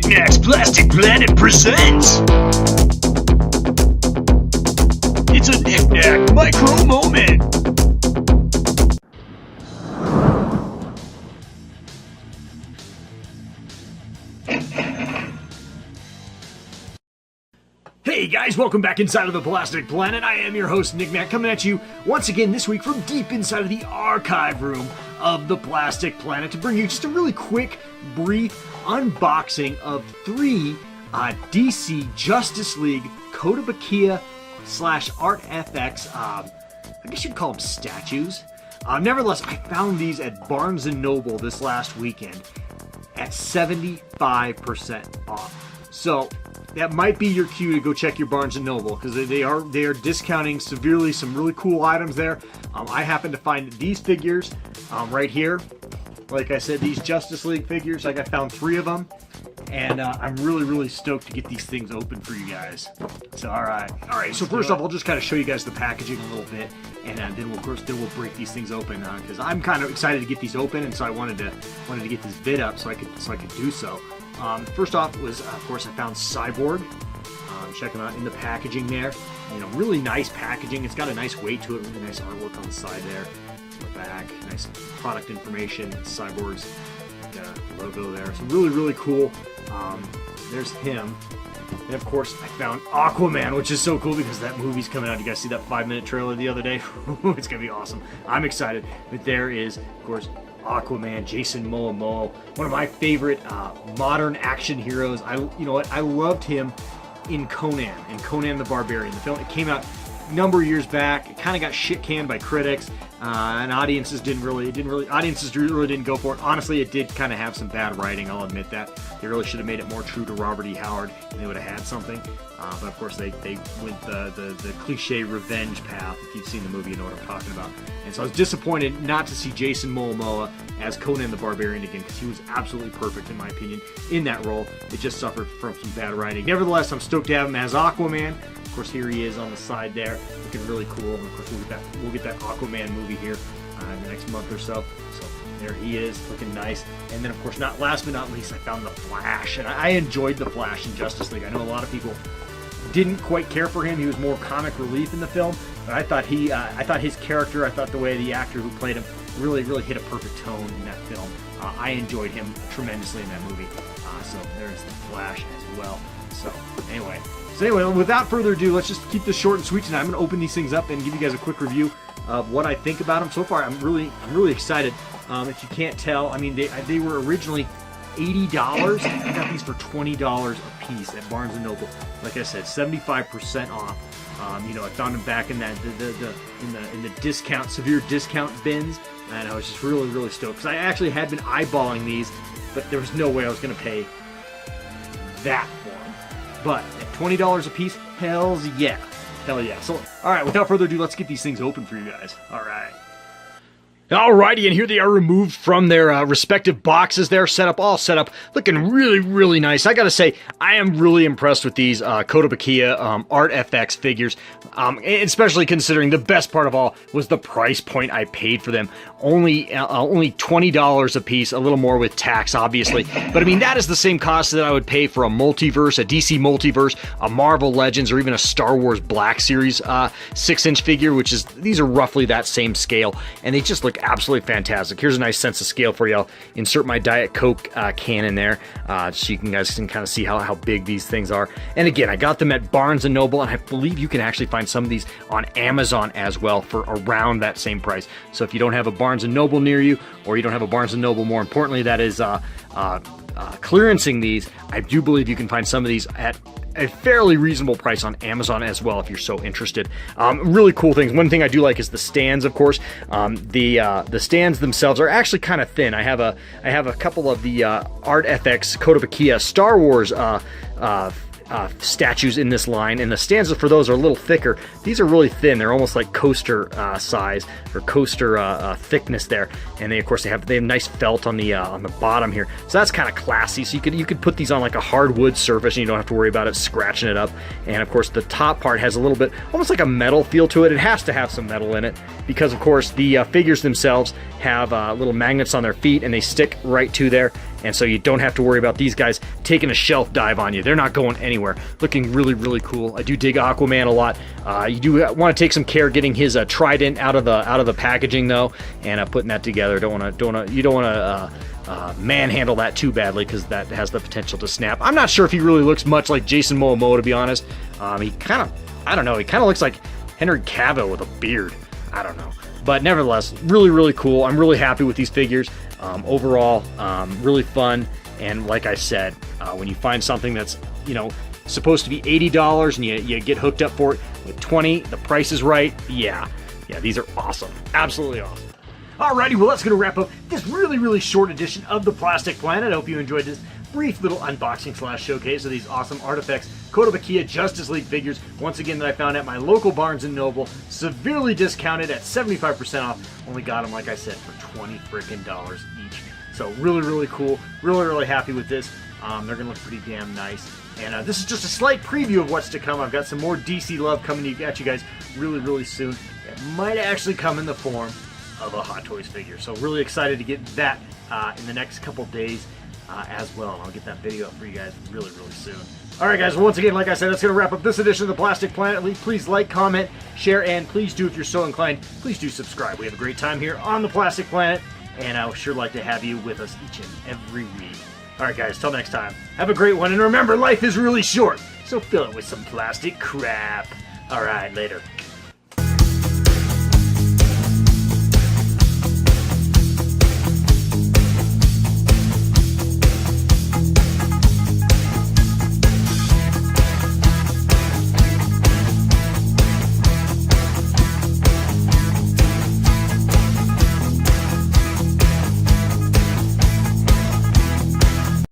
Knick-Knack's Plastic Planet presents. It's a Knick-Knack micro moment. Hey guys, welcome back inside of the Plastic Planet. I am your host, Knick-Knack, coming at you once again this week from deep inside of the archive room of the Plastic Planet to bring you just a really quick, brief unboxing of 3 DC Justice League Kotobukiya Artfx, I guess you'd call them statues. Nevertheless, I found these at Barnes & Noble this last weekend at 75% off. So that might be your cue to go check your Barnes & Noble, because they are discounting severely some really cool items there. I happen to find these figures right here. Like I said, these Justice League figures, I found 3 of them, and I'm really stoked to get these things open for you guys. So all right. So first off, I'll just kind of show you guys the packaging a little bit, and then we'll break these things open, because I'm kind of excited to get these open, and so I wanted to get this vid up so I could do so. First off was, of course, I found Cyborg. Check them out in the packaging there. You know, really nice packaging. It's got a nice weight to it. Really nice artwork on the side there. On the back, nice product information. Cyborg's logo there. So really cool. There's him. And of course, I found Aquaman, which is so cool because that movie's coming out. You guys see that 5-minute trailer the other day? It's gonna be awesome. I'm excited. But there is, of course, Aquaman, Jason Momoa, one of my favorite modern action heroes. You know what? I loved him in Conan the Barbarian. The film, it came out a number of years back. It kind of got shit canned by critics, and audiences really didn't go for it. Honestly, it did kind of have some bad writing. I'll admit that. They really should have made it more true to Robert E. Howard, and they would have had something. But of course, they went the cliche revenge path. If you've seen the movie, you know what I'm talking about. And so I was disappointed not to see Jason Momoa as Conan the Barbarian again, because he was absolutely perfect, in my opinion, in that role. It just suffered from some bad writing. Nevertheless, I'm stoked to have him as Aquaman. Of course, here he is on the side there, looking really cool. And of course, we'll get that Aquaman movie here in the next month or so. So there he is, looking nice. And then, of course, last but not least, I found the Flash, and I enjoyed the Flash in Justice League. I know a lot of people didn't quite care for him. He was more comic relief in the film, but I thought his character, I thought the way the actor who played him really hit a perfect tone in that film. I enjoyed him tremendously in that movie. So there's the Flash as well. So anyway, without further ado, let's just keep this short and sweet tonight. I'm going to open these things up and give you guys a quick review of what I think about them. So far, I'm really excited. If you can't tell, I mean, they were originally $80. I got these for $20 a piece at Barnes & Noble. Like I said, 75% off. You know, I found them back in that in the severe discount bins, and I was just really stoked because I actually had been eyeballing these, but there was no way I was going to pay that for them. But at $20 a piece, hell yeah. So, all right, without further ado, let's get these things open for you guys. All right. Alrighty, and here they are removed from their respective boxes. They're all set up, looking really nice. I gotta say, I am really impressed with these Kotobukiya Artfx figures, especially considering the best part of all was the price point I paid for them. Only $20 a piece, a little more with tax, obviously. But I mean, that is the same cost that I would pay for a multiverse, a DC multiverse, a Marvel Legends, or even a Star Wars Black Series 6-inch figure, these are roughly that same scale, and they just look absolutely fantastic. Here's a nice sense of scale for you. I'll insert my Diet Coke can in there, so you guys can kind of see how big these things are. And again, I got them at Barnes & Noble, and I believe you can actually find some of these on Amazon as well for around that same price. So if you don't have a Barnes & Noble near you, or you don't have a Barnes & Noble, more importantly, that is clearancing these, I do believe you can find some of these at a fairly reasonable price on Amazon as well if you're so interested. Really cool things. One thing I do like is the stands, of course. The stands themselves are actually kind of thin. I have a couple of the Artfx Kotobukiya Star Wars statues in this line, and the stands for those are a little thicker. These are really thin. They're almost like coaster size or coaster thickness there, and they have nice felt on the bottom here. So that's kind of classy. So you could put these on like a hardwood surface, and you don't have to worry about it scratching it up. And of course, the top part has a little bit almost like a metal feel to it. It has to have some metal in it because, of course, the figures themselves have little magnets on their feet, and they stick right to there. and so you don't have to worry about these guys taking a shelf dive on you. They're not going anywhere. Looking really, really cool. I do dig Aquaman a lot. You do want to take some care getting his trident out of the packaging though, and putting that together. You don't want to manhandle that too badly, because that has the potential to snap. I'm not sure if he really looks much like Jason Momoa, to be honest. He kind of, I don't know, he kind of looks like Henry Cavill with a beard. I don't know. But nevertheless, really, really cool. I'm really happy with these figures. Overall, really fun. And like I said, when you find something that's, supposed to be $80 and you get hooked up for it with 20, the price is right. Yeah, these are awesome. Absolutely awesome. Alrighty, well, that's going to wrap up this really, really short edition of the Plastic Planet. I hope you enjoyed this brief little unboxing / showcase of these awesome Artfx Kotobukiya Justice League figures, once again, that I found at my local Barnes & Noble, severely discounted at 75% off. Only got them, like I said, for $20 freaking each. So really, really cool. Really, really happy with this. They're going to look pretty damn nice. And this is just a slight preview of what's to come. I've got some more DC love coming at you guys really, really soon. It might actually come in the form of a Hot Toys figure. So really excited to get that in the next couple days as well. And I'll get that video up for you guys really, really soon. Alright guys, well, once again, like I said, that's going to wrap up this edition of the Plastic Planet. Please like, comment, share, and please do, if you're so inclined, please do subscribe. We have a great time here on the Plastic Planet, and I would sure like to have you with us each and every week. Alright guys, till next time, have a great one, and remember, life is really short, so fill it with some plastic crap. Alright, later.